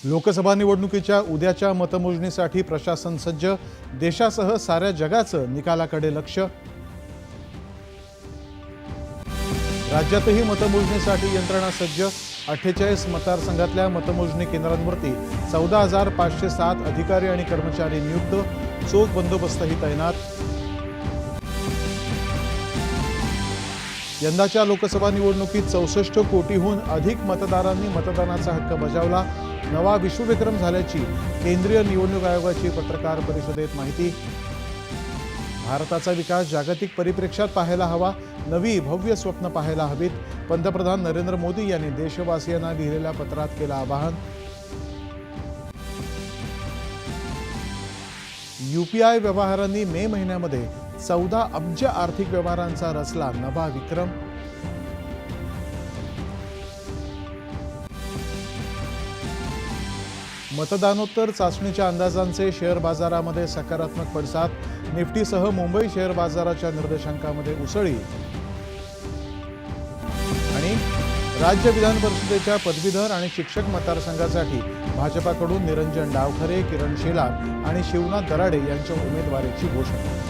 लोकसभा निवडणुकीच्या उद्याच्या मतमोजणीसाठी प्रशासन सज्ज, देशासह साऱ्या जगाचं निकालाकडे लक्ष। राज्यातही मतमोजणीसाठी यंत्रणा सज्ज, 48 मतदारसंघातल्या मतमोजणी केंद्रांवरती 14,507 अधिकारी आणि कर्मचारी नियुक्त, चोख बंदोबस्तही तैनात। यंदाच्या लोकसभा निवडणुकीत 64 कोटीहून अधिक मतदारांनी मतदानाचा हक्क बजावला, नवा विश्वविक्रम झाल्याची केंद्रीय निवडणूक आयोगाची पत्रकार परिषदेत माहिती। भारताचा विकास जागतिक परिप्रेक्ष्यात पाहायला हवा, नवी भव्य स्वप्न पाहायला हवीत, पंतप्रधान नरेंद्र मोदी यांनी देशवासियांना लिहिलेल्या पत्रात केलं आवाहन। यूपीआय व्यवहारांनी मे महिन्यामध्ये 14 अब्ज आर्थिक व्यवहारांचा रचला नवा विक्रम। मतदानोत्तर चाचणीच्या अंदाजांचे शेअर बाजारामध्ये सकारात्मक पडसाद, निफ्टीसह मुंबई शेअर बाजाराच्या निर्देशांकामध्ये उसळी। आणि राज्य विधान परिषदेच्या पदवीधर आणि शिक्षक मतदारसंघासाठी भाजपाकडून निरंजन डावखरे, किरण शेलार आणि शिवनाथ दराडे यांच्या उमेदवारीची घोषणा।